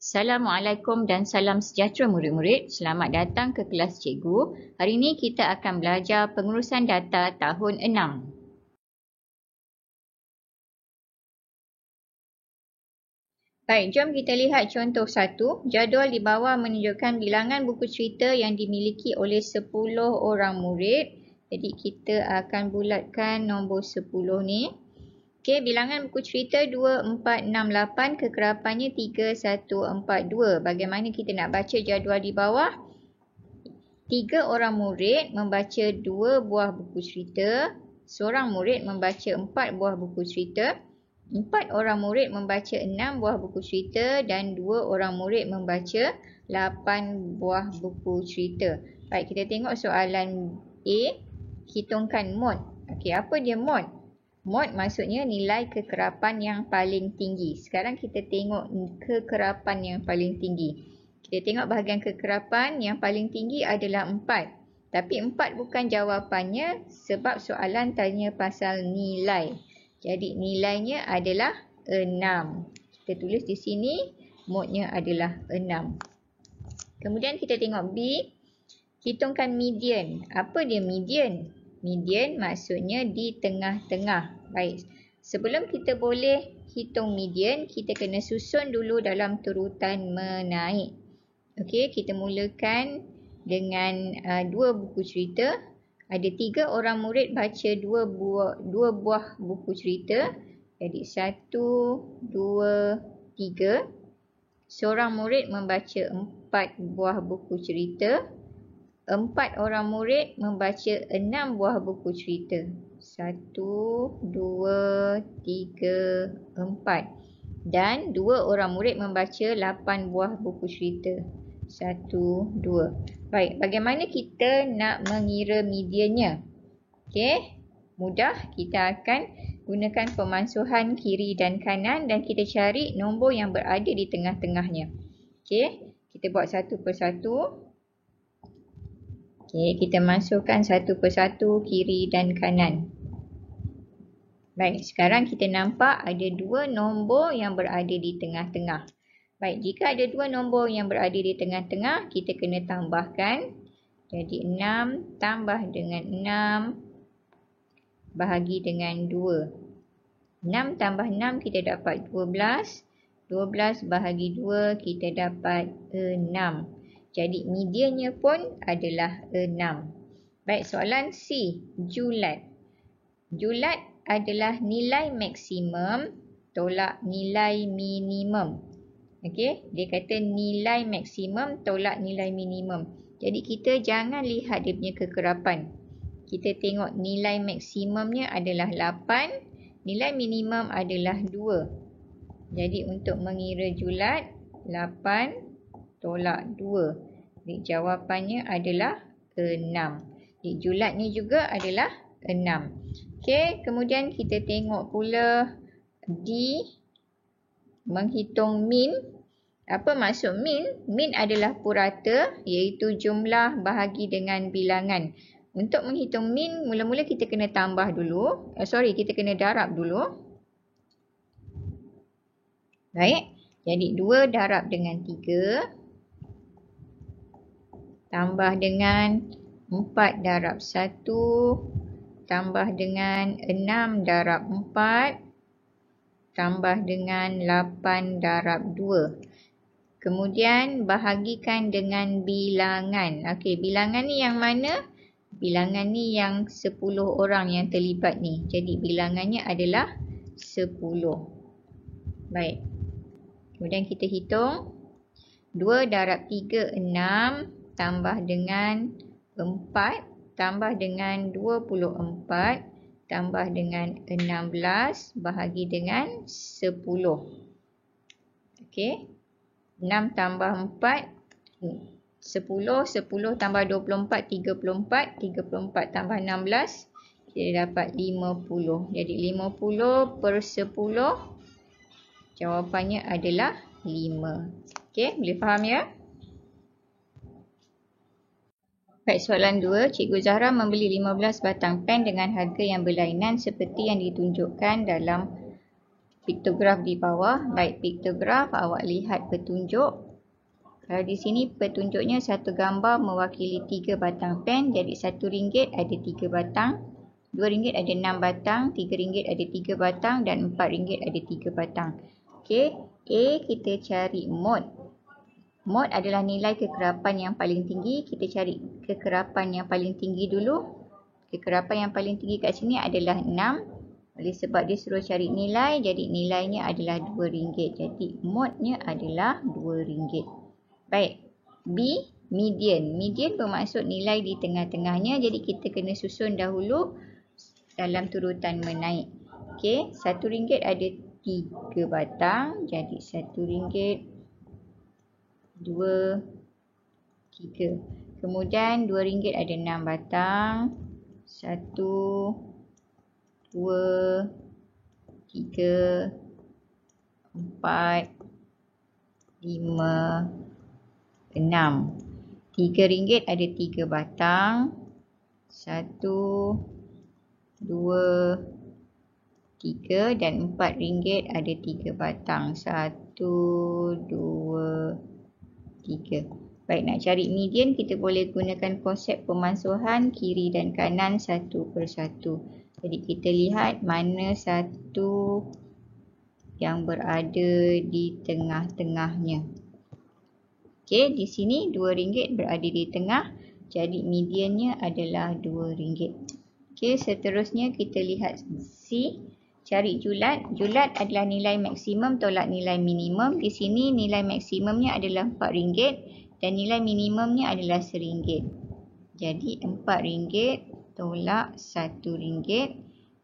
Assalamualaikum dan salam sejahtera murid-murid. Selamat datang ke kelas cikgu. Hari ini kita akan belajar pengurusan data tahun 6. Baik, jom kita lihat contoh 1. Jadual di bawah menunjukkan bilangan buku cerita yang dimiliki oleh 10 orang murid. Jadi kita akan bulatkan nombor 10 ni. Okey, bilangan buku cerita 2468, kekerapannya 3142. Bagaimana kita nak baca jadual di bawah? 3 orang murid membaca 2 buah buku cerita. Seorang murid membaca 4 buah buku cerita. 4 orang murid membaca 6 buah buku cerita dan 2 orang murid membaca 8 buah buku cerita. Baik, kita tengok soalan A. Hitungkan mod. Okey, apa dia mod? Mod maksudnya nilai kekerapan yang paling tinggi. Sekarang kita tengok kekerapan yang paling tinggi. Kita tengok bahagian kekerapan yang paling tinggi adalah 4. Tapi 4 bukan jawapannya sebab soalan tanya pasal nilai. Jadi nilainya adalah 6. Kita tulis di sini modnya adalah 6. Kemudian kita tengok B. Hitungkan median. Apa dia median? Median maksudnya di tengah-tengah. Baik, sebelum kita boleh hitung median, kita kena susun dulu dalam turutan menaik. Okey, kita mulakan dengan 2 buku cerita. Ada 3 orang murid baca 2 buah buku cerita. Jadi 1, 2, 3. Seorang murid membaca 4 buah buku cerita. 4 orang murid membaca 6 buah buku cerita. 1, 2, 3, 4. Dan 2 orang murid membaca 8 buah buku cerita. 1, 2. Baik, bagaimana kita nak mengira mediannya? Okey, mudah. Kita akan gunakan pemansuhan kiri dan kanan dan kita cari nombor yang berada di tengah-tengahnya. Okey, kita buat satu persatu. Okey, kita masukkan satu persatu kiri dan kanan. Baik, sekarang kita nampak ada 2 nombor yang berada di tengah-tengah. Baik, jika ada 2 nombor yang berada di tengah-tengah, kita kena tambahkan. Jadi 6 tambah dengan 6 bahagi dengan 2. 6 tambah 6 kita dapat 12. 12 bahagi 2 kita dapat 6. Jadi mediannya pun adalah 6. Baik, soalan C. Julat. Julat adalah nilai maksimum tolak nilai minimum. Okey, dia kata nilai maksimum tolak nilai minimum. Jadi kita jangan lihat dia punya kekerapan. Kita tengok nilai maksimumnya adalah 8, nilai minimum adalah 2. Jadi untuk mengira julat, 8 tolak 2. Jadi jawapannya adalah 6. Jadi julatnya juga adalah 6. Okey, kemudian kita tengok pula D. Menghitung min. Apa maksud min? Min adalah purata, iaitu jumlah bahagi dengan bilangan. Untuk menghitung min, mula-mula kita kena tambah dulu. Kita kena darab dulu. Baik, jadi 2 darab dengan 3. Tambah dengan 4 darab 1. Tambah dengan 6 darab 4. Tambah dengan 8 darab 2. Kemudian bahagikan dengan bilangan. Okey, bilangan ni yang mana? Bilangan ni yang 10 orang yang terlibat ni. Jadi bilangannya adalah 10. Baik. Kemudian kita hitung. 2 darab 3, 6. Tambah dengan 4. Tambah dengan 24. Tambah dengan 16. Bahagi dengan 10. Okey. 6 tambah 4. 10. 10 tambah 24. 34. 34 tambah 16. Kita dapat 50. Jadi 50 per 10. Jawapannya adalah 5. Okey, boleh faham ya? Baik, soalan 2. Cikgu Zahra membeli 15 batang pen dengan harga yang berlainan seperti yang ditunjukkan dalam piktograf di bawah. Baik, piktograf awak lihat petunjuk. Kalau di sini petunjuknya satu gambar mewakili 3 batang pen. Jadi RM1 ada 3 batang. RM2 ada 6 batang. RM3 ada 3 batang. Dan RM4 ada 3 batang. Okey, A kita cari mod. Mod adalah nilai kekerapan yang paling tinggi. Kita cari kekerapan yang paling tinggi dulu. Kekerapan yang paling tinggi kat sini adalah 6. Oleh sebab dia suruh cari nilai, jadi nilainya adalah RM2. Jadi modnya adalah RM2. Baik. B, median. Median bermaksud nilai di tengah-tengahnya. Jadi kita kena susun dahulu dalam turutan menaik. Okey, RM1 ada 3 batang. Jadi RM1, 2, 3. Kemudian RM2 ada 6 batang. 1, 2, 3, 4, 5, 6. RM3 ada 3 batang. 1, 2, 3 dan RM4 ada 3 batang. 1, 2, 3. Baik, nak cari median kita boleh gunakan konsep pemansuhan kiri dan kanan satu persatu. Jadi kita lihat mana satu yang berada di tengah-tengahnya. Okey, di sini RM2 berada di tengah. Jadi mediannya adalah RM2. Okey, seterusnya kita lihat C. Cari julat. Julat adalah nilai maksimum tolak nilai minimum. Di sini nilai maksimumnya adalah RM4 dan nilai minimumnya adalah RM1. Jadi RM4 tolak RM1.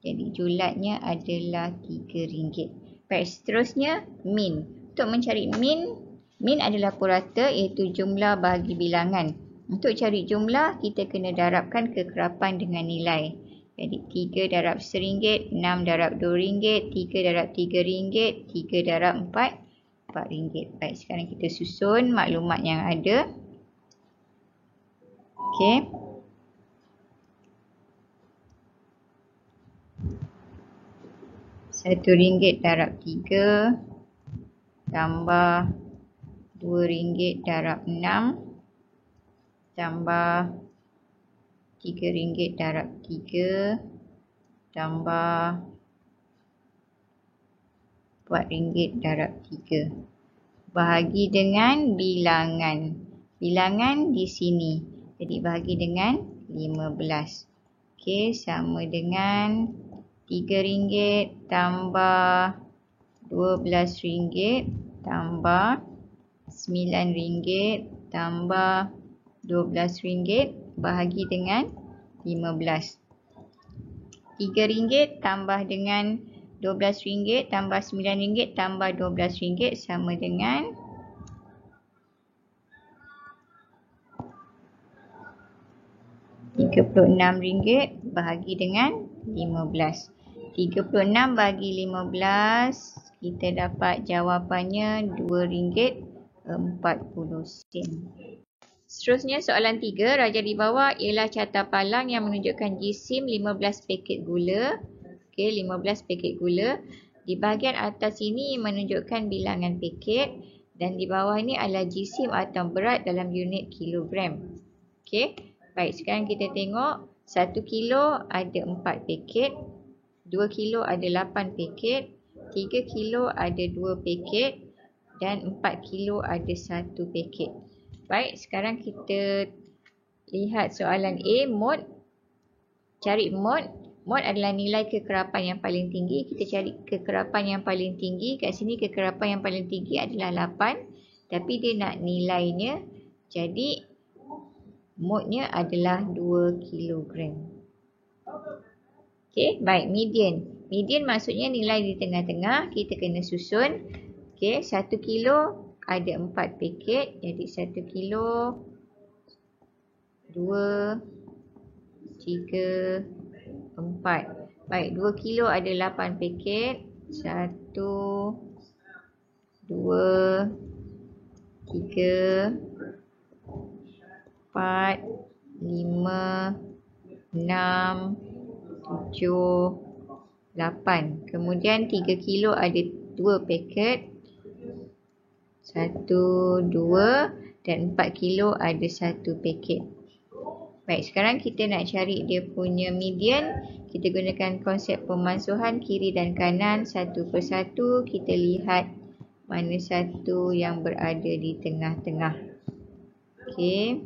Jadi julatnya adalah RM3. Baik, seterusnya min. Untuk mencari min, min adalah purata iaitu jumlah bahagi bilangan. Untuk cari jumlah, kita kena darabkan kekerapan dengan nilai. Jadi 3 darab RM1, 6 darab RM2, 3 darab RM3, 3 darab 4, RM4. Baik, sekarang kita susun maklumat yang ada. Okey. RM1 darab 3 tambah RM2 darab 6 tambah RM3 darab 3 tambah RM4 darab 3. Bahagi dengan bilangan. Bilangan di sini. Jadi bahagi dengan 15. Okey, sama dengan RM3 tambah RM12 tambah RM9 tambah RM12 bahagi dengan 15. RM3 tambah dengan RM12 tambah RM9 tambah RM12 sama dengan RM36 bahagi dengan 15. 36 bagi 15, kita dapat jawapannya RM2.40. Seterusnya soalan 3, raja di bawah ialah carta palang yang menunjukkan jisim 15 paket gula. Okey, 15 paket gula. Di bahagian atas ini menunjukkan bilangan paket dan di bawah ini adalah jisim atau berat dalam unit kilogram. Okey, baik, sekarang kita tengok 1 kilo ada 4 paket, 2 kilo ada 8 paket, 3 kilo ada 2 paket dan 4 kilo ada 1 paket. Baik, sekarang kita lihat soalan A, mod. Cari mod. Mod adalah nilai kekerapan yang paling tinggi. Kita cari kekerapan yang paling tinggi. Kat sini kekerapan yang paling tinggi adalah 8. Tapi dia nak nilainya. Jadi modnya adalah 2 kilogram. Okey, baik, median. Median maksudnya nilai di tengah-tengah. Kita kena susun. Okey, 1 kilo ada 4 paket. Jadi 1 kilo, 2, 3, 4. Baik, 2 kilo ada 8 paket. 1, 2, 3, 4, 5, 6, 7, 8. Kemudian 3 kilo ada 2 paket. 1, 2 dan 4 kilo ada 1 paket. Baik, sekarang kita nak cari dia punya median. Kita gunakan konsep pemansuhan kiri dan kanan satu persatu. Kita lihat mana satu yang berada di tengah-tengah. Okey.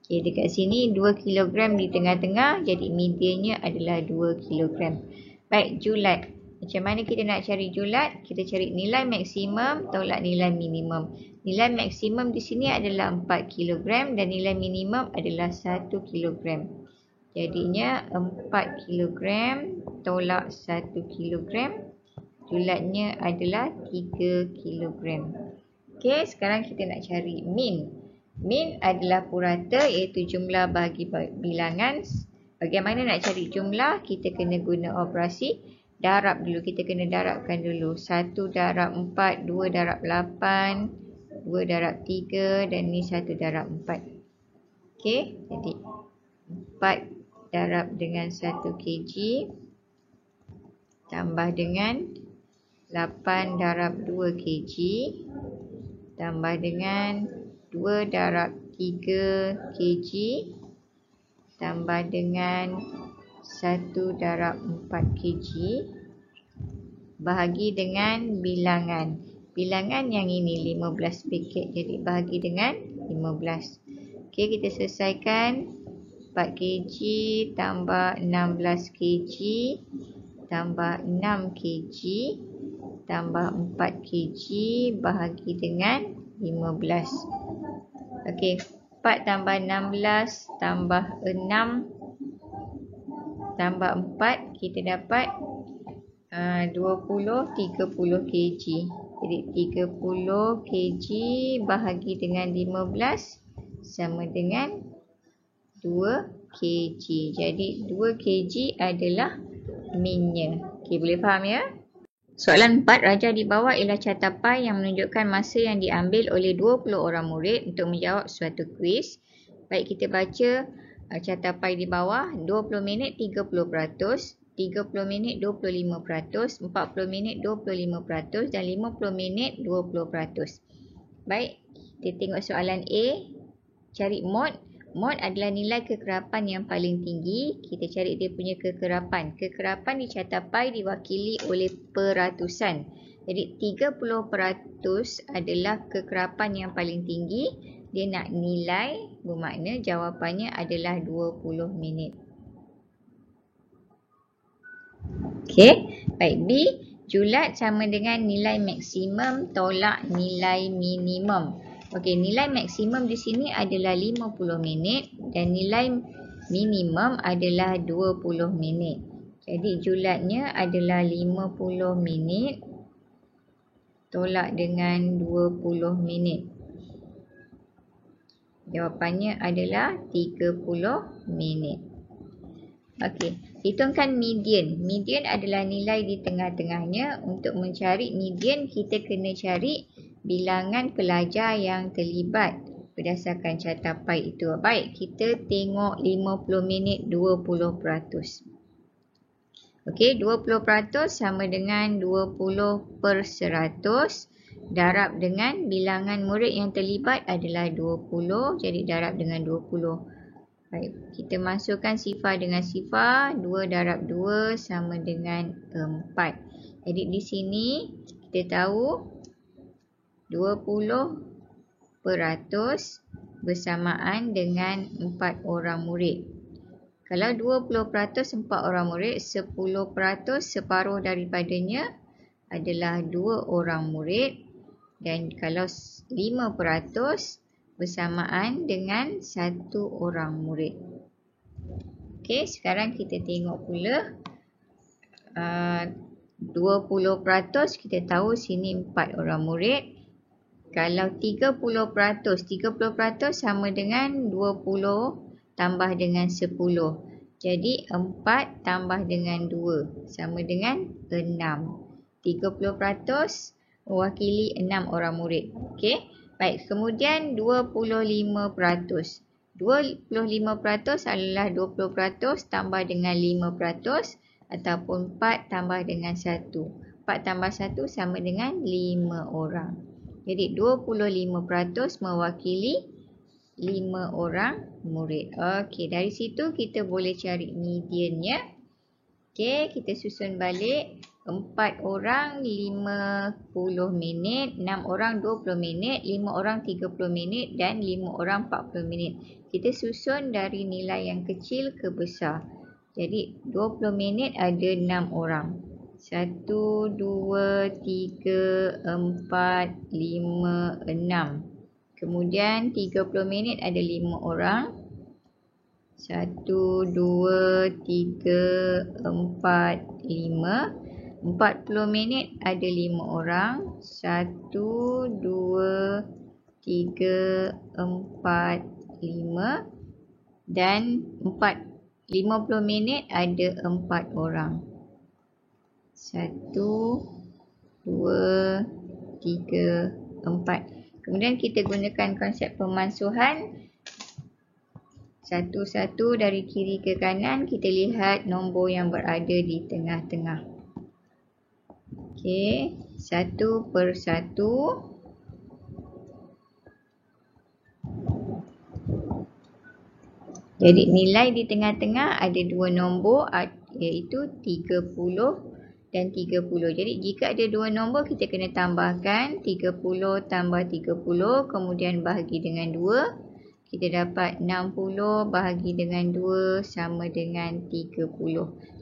Okey, dekat sini 2 kilogram di tengah-tengah. Jadi mediannya adalah 2 kilogram. Baik, julat. Macam mana kita nak cari julat? Kita cari nilai maksimum tolak nilai minimum. Nilai maksimum di sini adalah 4 kg dan nilai minimum adalah 1 kg. Jadinya 4 kg tolak 1 kg. Julatnya adalah 3 kg. Okey, sekarang kita nak cari min. Min adalah purata iaitu jumlah bahagi bilangan. Bagaimana nak cari jumlah? Kita kena guna operasi darab dulu. Kita kena darabkan dulu. 1 darab 4, 2 darab 8, 2 darab 3 dan ni 1 darab 4. Okey, jadi 4 darab dengan 1 kg tambah dengan 8 darab 2 kg tambah dengan 2 darab 3 kg tambah dengan 1 darab 4 kg bahagi dengan bilangan. Bilangan yang ini 15 paket. Jadi bahagi dengan 15. Okey, kita selesaikan. 4 kg tambah 16 kg tambah 6 kg tambah 4 kg bahagi dengan 15. Okey, 4 tambah 16 tambah 6 tambah 4, kita dapat 20, 30 kg. Jadi 30 kg bahagi dengan 15 sama dengan 2 kg. Jadi 2 kg adalah minnya. Okey, boleh faham ya? Soalan 4, raja di bawah ialah catapai yang menunjukkan masa yang diambil oleh 20 orang murid untuk menjawab suatu kuis. Baik, kita baca catapai di bawah. 20 minit 30%, 30 minit 25%, 40 minit 25% dan 50 minit 20%. Baik, kita tengok soalan A. Cari mod. Mod adalah nilai kekerapan yang paling tinggi. Kita cari dia punya kekerapan. Kekerapan di catapai diwakili oleh peratusan. Jadi 30% adalah kekerapan yang paling tinggi. Dia nak nilai, bermakna jawapannya adalah 20 minit. Okey, baik. B, julat sama dengan nilai maksimum tolak nilai minimum. Okey, nilai maksimum di sini adalah 50 minit dan nilai minimum adalah 20 minit. Jadi julatnya adalah 50 minit tolak dengan 20 minit. Jawapannya adalah 30 minit. Okey, hitungkan median. Median adalah nilai di tengah-tengahnya. Untuk mencari median, kita kena cari bilangan pelajar yang terlibat berdasarkan catapai itu. Baik, kita tengok 50 minit 20%. Okey, 20% sama dengan 20/100. Darab dengan bilangan murid yang terlibat adalah 20. Jadi darab dengan 20. Baik, kita masukkan sifar dengan sifar. 2 darab 2 sama dengan 4. Jadi di sini kita tahu 20% bersamaan dengan 4 orang murid. Kalau 20% 4 orang murid, 10% separuh daripadanya adalah 2 orang murid. Dan kalau 5% bersamaan dengan 1 orang murid. Okey, sekarang kita tengok pula 20% kita tahu sini 4 orang murid. Kalau 30% sama dengan 20 tambah dengan 10. Jadi 4 tambah dengan 2 sama dengan 6. 30% mewakili 6 orang murid. Okey. Baik, kemudian 25%. 25% adalah 20% tambah dengan 5% ataupun 4 tambah dengan 1. 4 tambah 1 sama dengan 5 orang. Jadi 25% mewakili 5 orang murid. Okey, dari situ kita boleh cari mediannya. Okey, kita susun balik. 4 orang 50 minit, 6 orang 20 minit, 5 orang 30 minit dan 5 orang 40 minit. Kita susun dari nilai yang kecil ke besar. Jadi 20 minit ada 6 orang. 1, 2, 3, 4, 5, 6. Kemudian 30 minit ada 5 orang. 1, 2, 3, 4, 5. 40 minit ada 5 orang. 1, 2, 3, 4, 5. Dan 50 minit ada 4 orang. 1, 2, 3, 4. Kemudian kita gunakan konsep pemansuhan. Satu-satu dari kiri ke kanan, kita lihat nombor yang berada di tengah-tengah. Okey, satu per satu. Jadi nilai di tengah-tengah ada dua nombor iaitu 30 dan 30. Jadi jika ada dua nombor kita kena tambahkan 30 tambah 30 kemudian bahagi dengan 2. Kita dapat 60 bahagi dengan 2 sama dengan 30.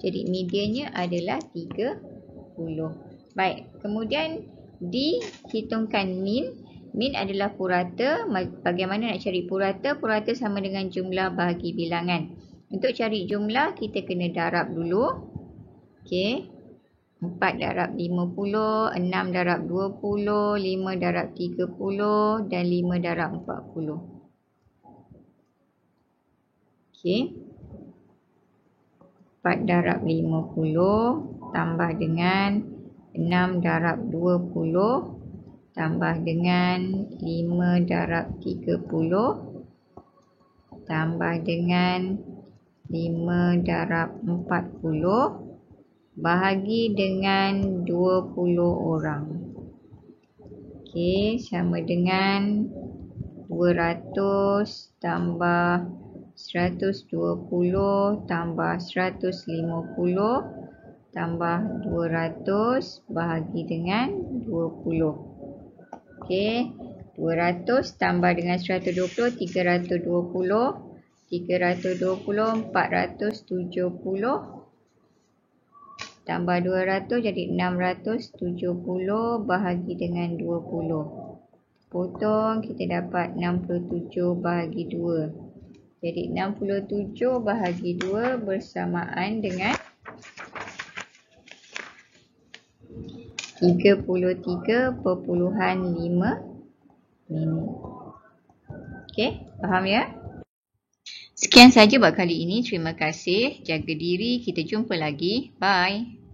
Jadi mediannya adalah 30. Baik, kemudian dihitungkan min. Min adalah purata. Bagaimana nak cari purata? Purata sama dengan jumlah bahagi bilangan. Untuk cari jumlah, kita kena darab dulu. Okey. 4 darab 50, 6 darab 20, 5 darab 30 dan 5 darab 40. Okey. 4 darab 50 tambah dengan 6 darab 20 tambah dengan 5 darab 30 tambah dengan 5 darab 40 bahagi dengan 20 orang. Okey, sama dengan 200 tambah 120 tambah 150 tambah 200 bahagi dengan 20. Okey, 200 tambah dengan 120, 320, 470 tambah 200 jadi 670 bahagi dengan 20. Potong, kita dapat 67 bahagi 2. Jadi 67 bahagi 2 bersamaan dengan 33.5 minit. Okey, faham ya? Sekian saja buat kali ini. Terima kasih. Jaga diri. Kita jumpa lagi. Bye.